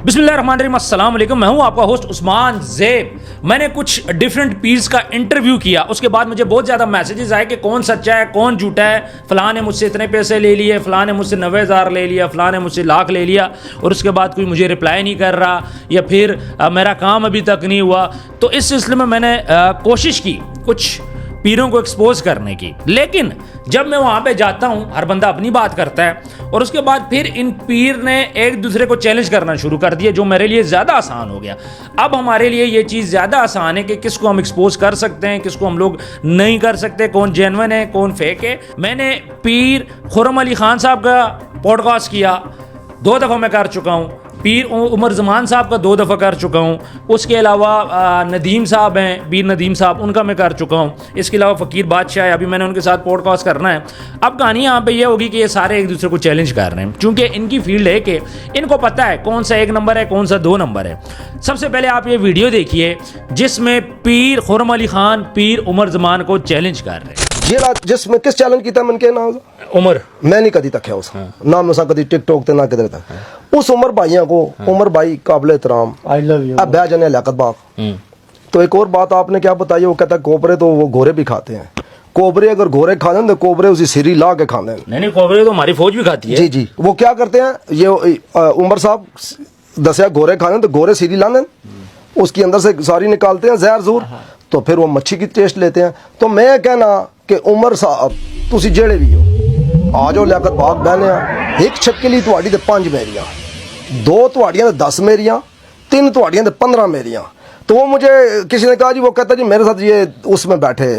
बिस्मिल्लाहिर्रहमानिर्रहीम, अस्सलाम वालेकुम। मैं हूं आपका होस्ट उस्मान ज़ेब। मैंने कुछ डिफरेंट पीर्स का इंटरव्यू किया, उसके बाद मुझे बहुत ज़्यादा मैसेजेस आए कि कौन सच्चा है कौन झूठा है। फ़लाँ ने मुझसे इतने पैसे ले लिए, फ़लाँ ने मुझसे 90,000 ले लिया, फ़लाँ ने मुझसे लाख ले लिया, और उसके बाद कोई मुझे रिप्लाई नहीं कर रहा, या फिर मेरा काम अभी तक नहीं हुआ। तो इस सिलसिले में मैंने कोशिश की कुछ पीरों को एक्सपोज करने की, लेकिन जब मैं वहाँ पे जाता हूँ हर बंदा अपनी बात करता है, और उसके बाद फिर इन पीर ने एक दूसरे को चैलेंज करना शुरू कर दिया, जो मेरे लिए ज़्यादा आसान हो गया। अब हमारे लिए ये चीज़ ज़्यादा आसान है कि किसको हम एक्सपोज कर सकते हैं, किसको हम लोग नहीं कर सकते, कौन जेन्युइन है कौन फेक है। मैंने पीर खुर्रम अली खान साहब का पॉडकास्ट किया, 2 दफ़ा मैं कर चुका हूँ। पीर उमर ज़मान साहब का 2 दफ़ा कर चुका हूँ। उसके अलावा नदीम साहब हैं, पीर नदीम साहब, उनका मैं कर चुका हूँ। इसके अलावा फ़कीर बादशाह है, अभी मैंने उनके साथ पॉडकास्ट करना है। अब कहानी यहाँ पे ये होगी कि ये सारे एक दूसरे को चैलेंज कर रहे हैं, क्योंकि इनकी फील्ड है कि इनको पता है कौन सा 1 नंबर है कौन सा 2 नंबर है। सबसे पहले आप ये वीडियो देखिए जिसमें पीर खुर्रम अली खान पीर उमर ज़मान को चैलेंज कर रहे हैं। जिसमें किस चैलेंज किया मन के नाम उमर मैं नहीं कदी तक उस ना मैं कदी टिकटॉक ते ना किधर तक उस उमर भाइयों को उमर भाई काबिल एहतराम आई लव यू। अब बह जाने लियाकत बाग। तो एक और बात आपने क्या बताई, वो कहता है कोबरे तो वो घोड़े भी खाते हैं। कोबरे अगर घोड़े खा दें तो कोबरे उसी सिरी ला के खाते हैं। नहीं, कोबरे तो हमारी फौज भी खाती है। जी जी, वो क्या करते हैं ये उमर साहब दसिया घोड़े खा दें तो घोड़े सिरी ला दें, उसके अंदर से सारी निकालते हैं जहर जूर, तो फिर वो मच्छी की टेस्ट लेते हैं। तो मैं कहना कि उमर साहब तुसी जेड़े भी हो आ जाओ लियाकत बाग बहने, एक छक्के तुहाडी ते 5 मेरियां, 2 तुहाडियां ते 10 मेरियां, 3 तुहाडियां ते 15 मेरियां। तो वो मुझे किसी ने कहा जी, वो कहता जी मेरे साथ ये उसमें बैठे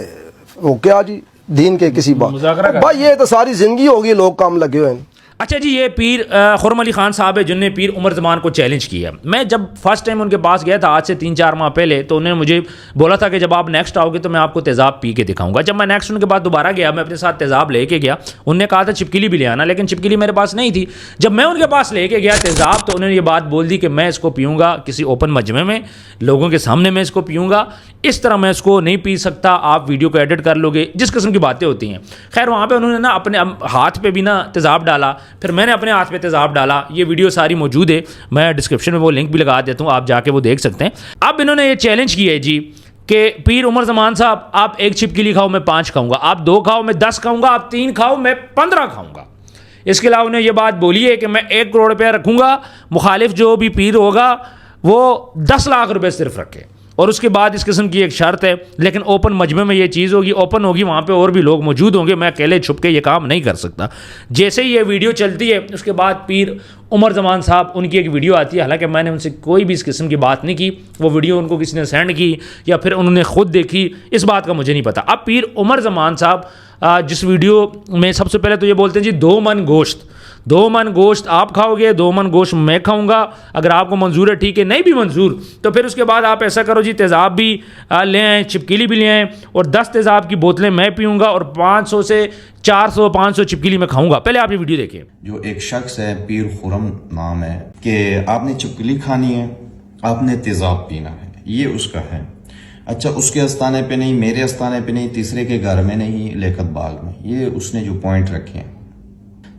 वो क्या जी दीन के किसी बात भाई, ये तो सारी जिंदगी होगी लोग काम लगे हुए हैं। अच्छा जी, ये पीर खुर्रम अली खान साहब है जिन्होंने पीर उमर ज़मान को चैलेंज किया। मैं जब फर्स्ट टाइम उनके पास गया था आज से 3-4 माह पहले, तो उन्होंने मुझे बोला था कि जब आप नेक्स्ट आओगे तो मैं आपको तेज़ाब पी के दिखाऊंगा। जब मैं नेक्स्ट उनके बाद दोबारा गया, मैं अपने साथ तेज़ाब लेके गया। उन्होंने कहा था चिपकिली भी ले आना, लेकिन चिपकिली मेरे पास नहीं थी। जब मैं उनके पास लेके गया तेज़ाब, तो उन्होंने ये बात बोल दी कि मैं इसको पीऊँगा किसी ओपन मजमे में, लोगों के सामने मैं इसको पीऊँगा, इस तरह मैं इसको नहीं पी सकता, आप वीडियो को एडिट कर लोगे, जिस किस्म की बातें होती हैं। खैर वहाँ पे उन्होंने ना अपने हाथ पे भी ना तेज़ाब डाला, फिर मैंने अपने हाथ पे तेज़ाब डाला। ये वीडियो सारी मौजूद है, मैं डिस्क्रिप्शन में वो लिंक भी लगा देता हूँ, आप जाके वो देख सकते हैं। अब इन्होंने ये चैलेंज किया है जी कि पीर उमर ज़मान साहब आप 1 छिपकली खाओ मैं 5 खाऊंगा, आप 2 खाओ मैं 10 खाऊंगा, आप 3 खाओ मैं 15 खाऊंगा। इसके अलावा उन्होंने ये बात बोली है कि मैं 1 करोड़ रुपया रखूंगा, मुखालिफ जो भी पीर होगा वो 10 लाख रुपए सिर्फ रखे, और उसके बाद इस किस्म की एक शर्त है, लेकिन ओपन मजमे में ये चीज़ होगी, ओपन होगी, वहाँ पे और भी लोग मौजूद होंगे, मैं अकेले छुप के ये काम नहीं कर सकता। जैसे ही ये वीडियो चलती है उसके बाद पीर उमर ज़मान साहब उनकी एक वीडियो आती है, हालांकि मैंने उनसे कोई भी इस किस्म की बात नहीं की, वो वीडियो उनको किसी ने सेंड की या फिर उन्होंने खुद देखी, इस बात का मुझे नहीं पता। अब पीर उमर ज़मान साहब जिस वीडियो में सबसे पहले तो ये बोलते हैं जी 2 मन गोश्त, 2 मन गोश्त आप खाओगे, 2 मन गोश्त मैं खाऊंगा, अगर आपको मंजूर है ठीक है, नहीं भी मंजूर तो फिर उसके बाद आप ऐसा करो जी तेज़ाब भी ले आएँ, चिपकीली भी ले आएँ, और 10 तेज़ाब की बोतलें मैं पीऊँगा, और 500 से 400-500 चिपकीली मैं खाऊंगा। पहले आप ये वीडियो देखिए। जो एक शख्स है पीर खुर्रम नाम है कि आपने चिपकली खानी है, आपने तेज़ाब पीना है, ये उसका है। अच्छा, उसके अस्ताने पे नहीं, मेरे अस्ताने पे नहीं, तीसरे के घर में नहीं, लियाकत बाग में, ये उसने जो पॉइंट रखे हैं।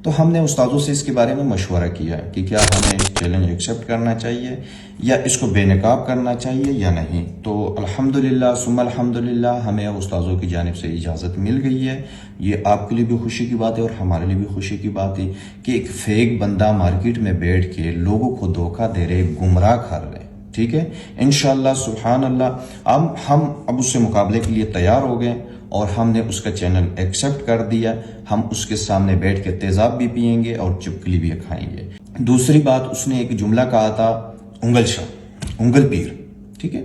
तो हमने उस्तादों से इसके बारे में मशवरा किया कि क्या हमें इस चैलेंज एक्सेप्ट करना चाहिए या इसको बेनकाब करना चाहिए या नहीं। तो अल्हम्दुलिल्लाह सुम्मा अल्हम्दुलिल्लाह हमें उस्तादों की जानिब से इजाज़त मिल गई है। ये आपके लिए भी खुशी की बात है और हमारे लिए भी खुशी की बात है कि एक फेक बंदा मार्केट में बैठ के लोगों को धोखा दे रहे, गुमराह कर रहे। ठीक है, इंशाअल्लाह सुभान अल्लाह हम अब उससे मुकाबले के लिए तैयार हो गए और हमने उसका चैनल एक्सेप्ट कर दिया। हम उसके सामने बैठ के तेज़ाब भी पियेंगे और चिपकली भी खाएंगे। दूसरी बात, उसने एक जुमला कहा था उंगल शाह, उंगल पीर। ठीक है,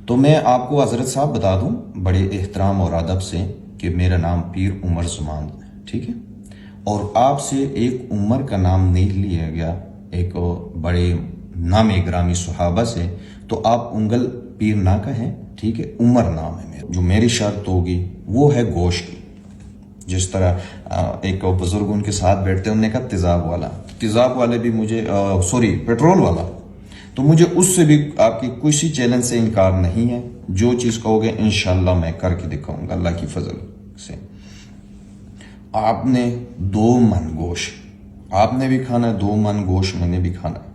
तो मैं आपको हजरत साहब बता दूं बड़े एहतराम और अदब से कि मेरा नाम पीर उमर ज़मान है। ठीक है, और आपसे एक उमर का नाम नहीं लिया गया, एक बड़े नाम ग्रामी सुहाबा से, तो आप उंगल पीर ना कहें। ठीक है, उमर नाम है मेरा। जो मेरी शर्त होगी वो है गोश्त की। जिस तरह एक बुजुर्ग उनके साथ बैठते हैं, उन्होंने कहा तेज़ाब वाले भी मुझे पेट्रोल वाला, तो मुझे उससे भी आपकी किसी चैलेंज से इनकार नहीं है। जो चीज कहोगे इंशाल्लाह मैं करके दिखाऊंगा अल्लाह की फजल से। आपने 2 मन गोश्त आपने भी खाना है, 2 मन गोश्त मैंने भी खाना है।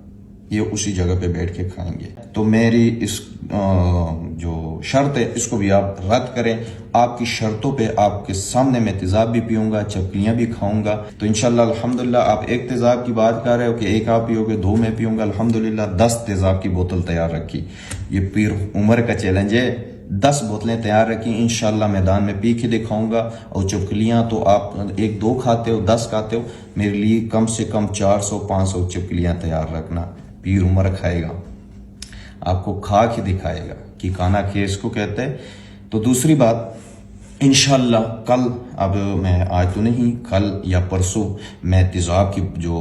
ये उसी जगह पे बैठ के खाएंगे। तो मेरी इस जो शर्त है इसको भी आप रद्द करें। आपकी शर्तों पे आपके सामने मैं तेजाब भी पीऊंगा, चपलियां भी खाऊंगा। तो इंशाल्लाह अल्हम्दुलिल्लाह आप एक तेजाब की बात कर रहे हो कि एक आप पियोगे, 2 मैं पीऊंगा। अल्हम्दुलिल्लाह 10 तेजाब की बोतल तैयार रखी। ये पीर उमर का चैलेंज है, 10 बोतलें तैयार रखी, इंशाल्लाह मैदान में पी के दिखाऊंगा। और चुपकलियां तो आप 1-2 खाते हो, 10 खाते हो, मेरे लिए कम से कम 400-500 चुपकलियां तैयार रखना। पीर उमर खाएगा, आपको खा के दिखाएगा कि खाना केस को कहते हैं। तो दूसरी बात, इंशाल्लाह कल, अब मैं आज तो नहीं, कल या परसों मैं तेजाब की जो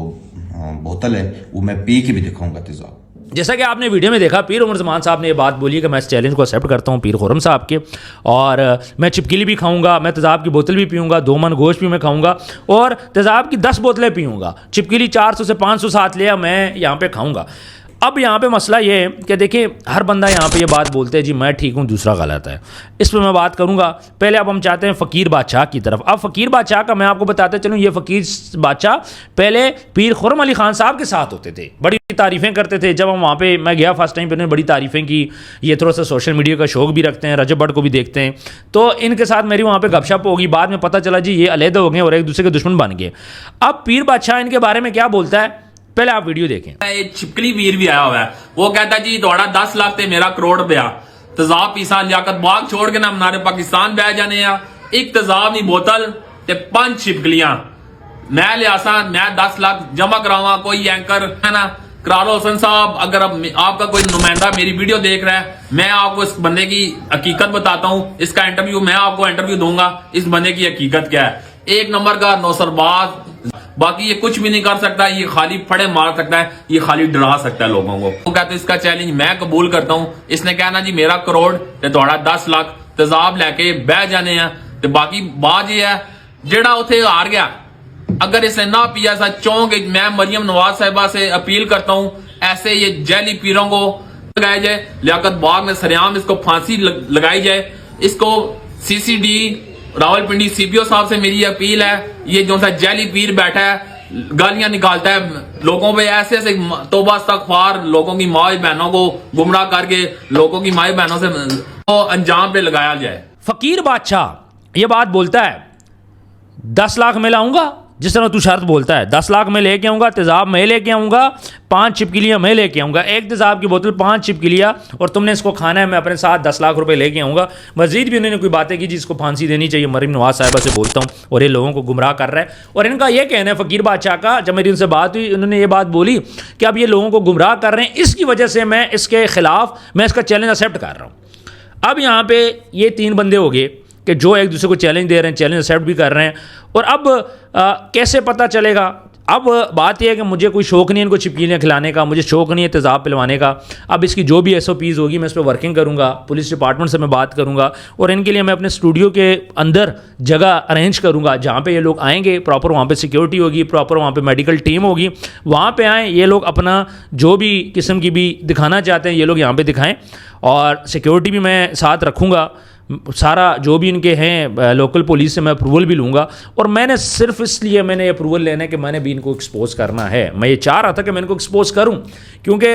बोतल है वो मैं पी के भी दिखाऊंगा तेजाब। जैसा कि आपने वीडियो में देखा, पीर उमर ज़मान साहब ने ये बात बोली कि मैं इस चैलेंज को एक्सेप्ट करता हूँ पीर खुर्रम साहब के, और मैं चिपकिली भी खाऊंगा, मैं तेज़ाब की बोतल भी पीऊंगा, 2 मन गोश्त भी मैं खाऊंगा, और तेज़ाब की 10 बोतलें पीऊंगा। चिपकिली 400 से 500 साथ लिया, मैं यहाँ पे खाऊंगा। अब यहाँ पे मसला ये है कि देखिए, हर बंदा यहाँ पे ये बात बोलते हैं जी मैं ठीक हूँ, दूसरा गलत है। इस पर मैं बात करूँगा। पहले अब हम चाहते हैं फ़कीर बादशाह की तरफ। अब फ़कीर बादशाह का मैं आपको बताते चलूँ, ये फ़कीर बादशाह पहले पीर खुर्रम अली ख़ान साहब के साथ होते थे, बड़ी तारीफ़ें करते थे। जब हम वहाँ पे मैं गया फर्स्ट टाइम पे, उन्होंने बड़ी तारीफ़ें की। ये थोड़ा सा सोशल मीडिया का शौक भी रखते हैं, रजब भट्ट को भी देखते हैं, तो इनके साथ मेरी वहाँ पे गपशप होगी। बाद में पता चला जी ये अलहदा हो गए और एक दूसरे के दुश्मन बन गए। अब पीर बादशाह इनके बारे में क्या बोलता है, पहले आप वीडियो देखें। एक छिपकली वीर भी आया हुआ है, वो कहता है जी थोड़ा 10 लाख ते मेरा करोड़ रुपया तेजाब पीसा, लियाकत बाग छोड़ के ना मनारे पाकिस्तान बह जाने आ। एक तेजाब दी बोतल ते 5 छिपकलियां मैं लियासा, मैं 10 लाख जमा करावा। कोई एंकर है ना, करा लो हसन साहब। अगर अब आपका कोई नुमाइंदा मेरी वीडियो देख रहा है, मैं आपको इस बंदे की हकीकत बताता हूं। इसका इंटरव्यू मैं आपको इंटरव्यू दूंगा, इस बंदे की हकीकत क्या है। 1 नंबर का नौसरबाज, बाकी ये कुछ भी नहीं कर सकता, ये खाली फड़े मार सकता है, ये खाली डरा सकता है लोगों को। वो कहते इसका चैलेंज मैं कबूल करता हूं। इसने कहना जी मेरा करोड़ ते थोड़ा 10 लाख तेजाब लैके बह जाने हैं। ते बाकी बात ये है, जेड़ा उथे हार गया, अगर इसने ना पिया सा चौंक, मैं मरियम नवाज साहिबा से अपील करता हूं ऐसे ये जैली पीरों को लगाया जाए, लियाकत बाग में सरेआम इसको फांसी लगाई जाए। इसको सीसीडी रावलपिंडी सीपीओ साहब से मेरी अपील है, ये जो सा जैली पीर बैठा है गालियां निकालता है लोगों पे, ऐसे ऐसे तौबा इस्तगफार लोगों की माँ बहनों को गुमराह करके लोगों की माँ बहनों से तो अंजाम पे लगाया जाए। फ़कीर बादशाह ये बात बोलता है 10 लाख मैं लाऊंगा, जिस तरह तू शर्त बोलता है 10 लाख मैं लेके आऊँगा, तेज़ाब मैं लेके आऊँगा, 5 छिपकलियाँ मैं लेके आऊँगा, एक तेज़ाब की बोतल, 5 छिपकलियाँ, और तुमने इसको खाना है, मैं अपने साथ 10 लाख रुपए लेके आऊँगा। मजीद भी उन्होंने कोई बातें की जिसको फांसी देनी चाहिए। मरियम नवाज साहिबा से बोलता हूँ, और ये लोगों को गुमराह कर रहा है। और इनका ये कहना है फ़कीर बादशाह का, जब मेरी उनसे बात हुई, उन्होंने ये बात बोली कि अब ये लोगों को गुमराह कर रहे हैं, इसकी वजह से मैं इसके ख़िलाफ़ मैं इसका चैलेंज एक्सेप्ट कर रहा हूँ। अब यहाँ पर ये 3 बंदे हो गए कि जो एक दूसरे को चैलेंज दे रहे हैं, चैलेंज एक्सेप्ट भी कर रहे हैं। और अब कैसे पता चलेगा? अब बात यह है कि मुझे कोई शौक़ नहीं है इनको छिपकलियाँ खिलाने का, मुझे शौक़ नहीं है तेज़ाब पिलवाने का। अब इसकी जो भी SOPs होगी मैं इस पर वर्किंग करूँगा, पुलिस डिपार्टमेंट से मैं बात करूँगा, और इनके लिए मैं अपने स्टूडियो के अंदर जगह अरेंज करूँगा जहाँ पे ये लोग आएंगे, प्रॉपर वहाँ पे सिक्योरिटी होगी, प्रॉपर वहाँ पे मेडिकल टीम होगी, वहाँ पे आएँ ये लोग अपना जो भी किस्म की भी दिखाना चाहते हैं ये लोग यहाँ पर दिखाएँ, और सिक्योरिटी भी मैं साथ रखूँगा। सारा जो भी इनके हैं लोकल पुलिस से मैं अप्रूवल भी लूँगा। और मैंने सिर्फ इसलिए मैंने अप्रूवल लेना है कि मैंने भी इनको एक्सपोज करना है। मैं ये चाह रहा था कि मैं इनको एक्सपोज करूं, क्योंकि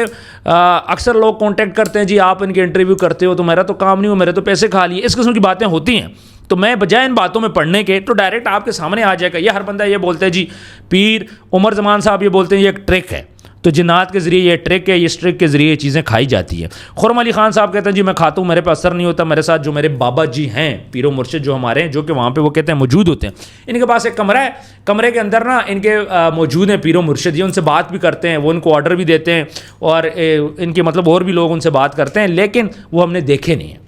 अक्सर लोग कांटेक्ट करते हैं जी आप इनके इंटरव्यू करते हो तो मेरा तो काम नहीं हो, मेरे तो पैसे खा लिए, इस किस्म की बातें होती हैं। तो मैं बजाय इन बातों में पढ़ने के तो डायरेक्ट आपके सामने आ जाएगा। ये हर बंदा ये बोलता है जी पीर उमर ज़मान साहब ये बोलते हैं ये एक ट्रिक है, तो जिन्नात के ज़रिए ये ट्रिक है, इस ट्रिक के ज़रिए ये चीज़ें खाई जाती हैं। खुर्रम अली ख़ान साहब कहते हैं जी मैं खाता हूँ, मेरे पे असर नहीं होता। मेरे साथ जो मेरे बाबा जी हैं पीरो मुर्शिद जो हमारे हैं, जो कि वहाँ पे वो कहते हैं मौजूद होते हैं, इनके पास एक कमरा है, कमरे के अंदर ना इनके मौजूद हैं पीरो मुर्शिद, ये उनसे बात भी करते हैं, वो इनको ऑर्डर भी देते हैं, और इनके मतलब और भी लोग उनसे बात करते हैं, लेकिन वो हमने देखे नहीं हैं,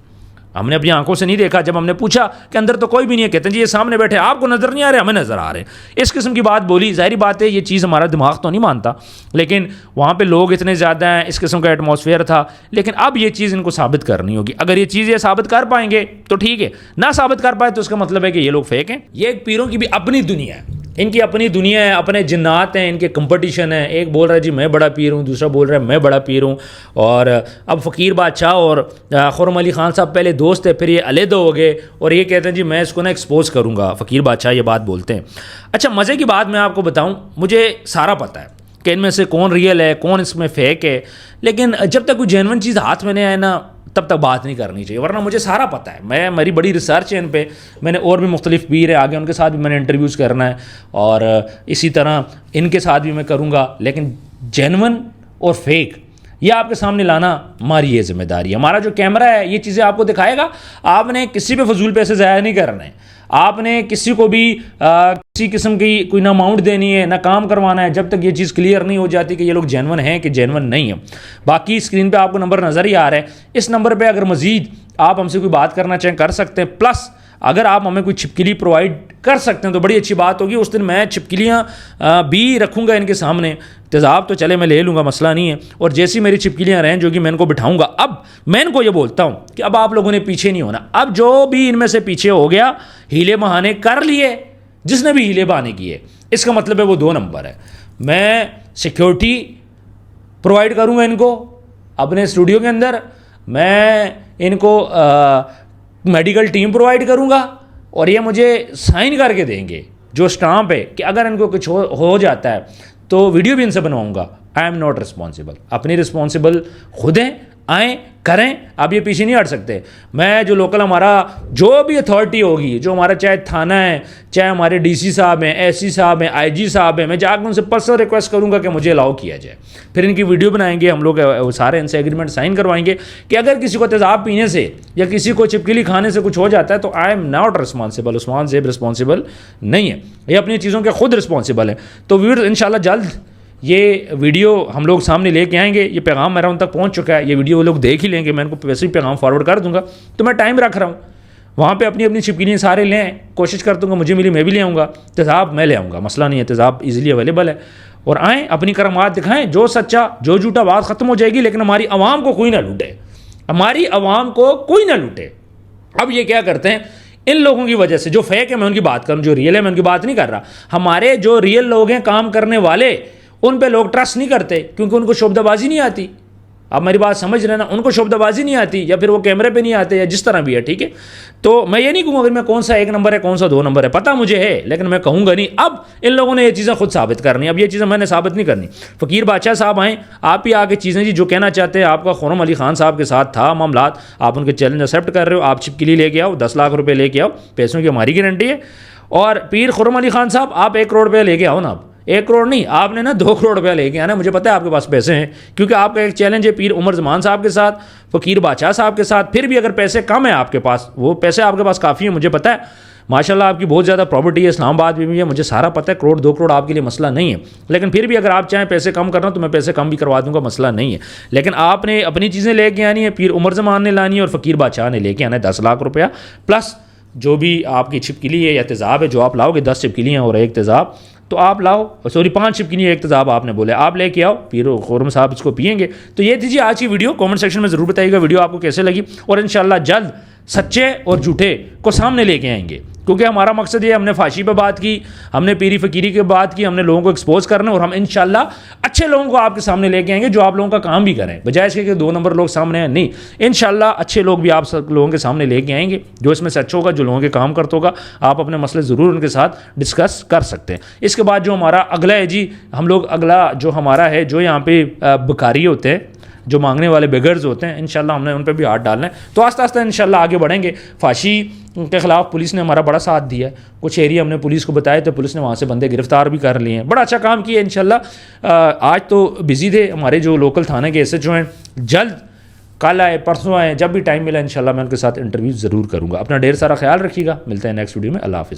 हमने अपनी आंखों से नहीं देखा। जब हमने पूछा कि अंदर तो कोई भी नहीं है, कहते हैं जी ये सामने बैठे, आपको नज़र नहीं आ रहे, हमें नज़र आ रहे हैं। इस किस्म की बात बोली। जाहिर बात है ये चीज़ हमारा दिमाग तो नहीं मानता, लेकिन वहाँ पे लोग इतने ज़्यादा हैं, इस किस्म का एटमॉस्फेयर था। लेकिन अब ये चीज़ इनको साबित करनी होगी। अगर ये चीज़ ये साबित कर पाएंगे तो ठीक है, ना साबित कर पाए तो उसका मतलब है कि ये लोग फेक हैं। ये एक पीरों की भी अपनी दुनिया है, इनकी अपनी दुनिया है, अपने जिन्नात हैं, इनके कंपटीशन है। एक बोल रहा है जी मैं बड़ा पीर हूँ, दूसरा बोल रहा है मैं बड़ा पीर हूँ। और अब फ़कीर बादशाह और खुर्रम अली ख़ान साहब पहले दोस्त थे, फिर ये अलहदा हो गए, और ये कहते हैं जी मैं इसको ना एक्सपोज करूँगा। फ़कीर बादशाह ये बात बोलते हैं। अच्छा, मज़े की बात मैं आपको बताऊँ, मुझे सारा पता है कि इनमें से कौन रियल है कौन इसमें फेक है, लेकिन जब तक कोई जेन्युइन चीज़ हाथ में नहीं आए ना तब तक बात नहीं करनी चाहिए, वरना मुझे सारा पता है। मेरी बड़ी रिसर्च है इन पे, मैंने और भी मुख्तलिफ पीर है आगे उनके साथ भी मैंने इंटरव्यूज़ करना है और इसी तरह इनके साथ भी मैं करूँगा, लेकिन जेन्युइन और फेक ये आपके सामने लाना हमारी ये जिम्मेदारी है। हमारा जो कैमरा है ये चीज़ें आपको दिखाएगा, आपने किसी पे फजूल पैसे ज़ाया नहीं करने, आपने किसी को भी किसी किस्म की कोई ना अमाउंट देनी है ना काम करवाना है जब तक ये चीज़ क्लियर नहीं हो जाती कि ये लोग जेन्युइन हैं कि जेन्युइन नहीं है। बाकी स्क्रीन पे आपको नंबर नज़र ही आ रहा है, इस नंबर पे अगर मज़ीद आप हमसे कोई बात करना चाहें कर सकते हैं, प्लस अगर आप हमें कोई छिपकली प्रोवाइड कर सकते हैं तो बड़ी अच्छी बात होगी। उस दिन मैं छिपकलियाँ भी रखूँगा इनके सामने, तेज़ाब तो चले मैं ले लूँगा, मसला नहीं है, और जैसी मेरी छिपकलियाँ रहें जो कि मैं इनको बिठाऊँगा। अब मैं इनको ये बोलता हूँ कि अब आप लोगों ने पीछे नहीं होना, अब जो भी इनमें से पीछे हो गया हीले बहाने कर लिए, जिसने भी हीले बहाने किए इसका मतलब है वो 2 नंबर है। मैं सिक्योरिटी प्रोवाइड करूँगा इनको अपने स्टूडियो के अंदर, मैं इनको मेडिकल टीम प्रोवाइड करूँगा और ये मुझे साइन करके देंगे जो स्टाम्प है कि अगर इनको कुछ हो जाता है तो वीडियो भी इनसे बनवाऊँगा। आई एम नॉट रिस्पॉन्सिबल, अपनी रिस्पॉन्सिबल खुद हैं, आएँ करें, अब ये पीछे नहीं हट सकते। मैं जो लोकल हमारा जो भी अथॉरिटी होगी, जो हमारा चाहे थाना है, चाहे हमारे डीसी साहब हैं, एससी साहब हैं, आईजी साहब हैं, मैं जाकर उनसे पर्सनल रिक्वेस्ट करूंगा कि मुझे अलाउ किया जाए। फिर इनकी वीडियो बनाएंगे हम लोग, सारे इनसे एग्रीमेंट साइन करवाएंगे कि अगर किसी को तेज़ाब पीने से या किसी को छिपकली खाने से कुछ हो जाता है तो I am not responsible, Usman ज़ेब responsible नहीं है, ये अपनी चीज़ों के खुद रिस्पॉन्सिबल है। तो व्यूअर्स इंशाल्लाह जल्द ये वीडियो हम लोग सामने लेके आएंगे, ये पैगाम मेरा उन तक पहुंच चुका है, ये वीडियो वो लोग देख ही लेंगे, मैं उनको वैसे ही पैगाम फॉरवर्ड कर दूंगा। तो मैं टाइम रख रहा हूँ, वहाँ पे अपनी अपनी छिपकलियाँ सारे लें, कोशिश कर दूँगा मुझे मिली मैं भी ले आऊँगा, तेज़ाब मैं ले आऊँगा, मसला नहीं है, तेज़ाब ईजिली अवेलेबल है। और आएँ अपनी करामात दिखाएँ, जो सच्चा जो झूठा बात ख़त्म हो जाएगी, लेकिन हमारी आवाम को कोई ना लूटे, हमारी आवाम को कोई ना लूटे। अब ये क्या करते हैं, इन लोगों की वजह से, जो फेक है मैं उनकी बात करूँ, जो रियल है मैं उनकी बात नहीं कर रहा, हमारे जो रियल लोग हैं काम करने वाले उन पे लोग ट्रस्ट नहीं करते क्योंकि उनको शोबदाबाजी नहीं आती। आप मेरी बात समझ रहे ना, उनको शोबदाबाजी नहीं आती या फिर वो कैमरे पे नहीं आते या जिस तरह भी है, ठीक है। तो मैं ये नहीं कहूँगा मैं कौन सा 1 नंबर है कौन सा 2 नंबर है, पता मुझे है, लेकिन मैं कहूँगा नहीं। अब इन लोगों ने ये चीज़ें खुद साबित करनी, अब ये चीज़ें मैंने साबित नहीं करनी। फ़कीर बादशाह साहब आएँ, आप ही आके चीज़ें जी जो कहना चाहते हैं, आपका खुर्रम अली खान साहब के साथ था मामलात, आप उनके चैलेंज एक्सेप्ट कर रहे हो, आप छिपकली लेके आओ, 10 लाख रुपये लेके आओ, पैसों की हमारी गारंटी है। और पीर खुर्रम अली खान साहब आप 1 करोड़ रुपये लेके आओ ना, आप 1 करोड़ नहीं, आपने ना 2 करोड़ रुपया लेके आना। मुझे पता है आपके पास पैसे हैं क्योंकि आपका एक चैलेंज है पीर उमर ज़मान साहब के साथ, फ़कीर बादशाह साहब के साथ। फिर भी अगर पैसे कम है आपके पास, वो पैसे आपके पास काफ़ी है, मुझे पता है, माशाल्लाह आपकी बहुत ज़्यादा प्रॉपर्टी है इस्लामाबाद में भी है, मुझे सारा पता है, 1 करोड़ 2 करोड़ आपके लिए मसला नहीं है। लेकिन फिर भी अगर आप चाहें पैसे कम करना तो मैं पैसे कम भी करवा दूंगा, मसला नहीं है। लेकिन आपने अपनी चीज़ें लेके आनी है, पीर उमर ज़मान ने लानी है और फ़कीर बादशाह ने लेके आना है 10 लाख रुपया, प्लस जो भी आपकी छिपकली है या तेज़ाब है जो आप लाओगे, 10 छिपकलियाँ और 1 तेज़ाब, तो आप लाओ, सॉरी 5 छिपकली 1 तेज़ाब आपने बोले, आप लेके आओ, पीर खुर्रम साहब इसको पियेंगे। तो ये थी जी आज की वीडियो, कमेंट सेक्शन में ज़रूर बताइएगा वीडियो आपको कैसे लगी, और इंशाल्लाह जल्द सच्चे और झूठे को सामने लेके आएंगे, क्योंकि हमारा मकसद ये, हमने फाशी पे बात की, हमने पीरी फ़कीरी की बात की, हमने लोगों को एक्सपोज करना, और हम इंशाल्लाह अच्छे लोगों को आपके सामने लेके आएंगे जो आप लोगों का काम भी करें, बजाय इसके कि 2 नंबर लोग सामने हैं। नहीं, इंशाल्लाह अच्छे लोग भी आप सब लोगों के सामने लेके आएंगे, जो इसमें से अच्छा होगा, जो लोगों के काम करता होगा, आप अपने मसले ज़रूर उनके साथ डिस्कस कर सकते हैं। इसके बाद जो हमारा अगला है जी, हम लोग अगला जो हमारा है, जो यहाँ पे भिखारी होते हैं, जो मांगने वाले बेगर्स होते हैं, इंशाल्लाह हमने उन पर भी हाथ डालना है। तो आस्ते आस्ते इंशाल्लाह आगे बढ़ेंगे। फाशी के ख़िलाफ़ पुलिस ने हमारा बड़ा साथ दिया है, कुछ एरिया हमने पुलिस को बताए तो पुलिस ने वहाँ से बंदे गिरफ़्तार भी कर लिए हैं, बड़ा अच्छा काम किया इंशाल्लाह। आज तो बिज़ी थे हमारे जो लोकल थाने के SHO हैं, जल्द कल आए परसों आए, जब भी टाइम मिला इंशाल्लाह मैं उनके साथ इंटरव्यू ज़रूर करूँगा। अपना ढेर सारा ख्याल रखिएगा, मिलते हैं नेक्स्ट वीडियो में, अल्लाह हाफ़िज़।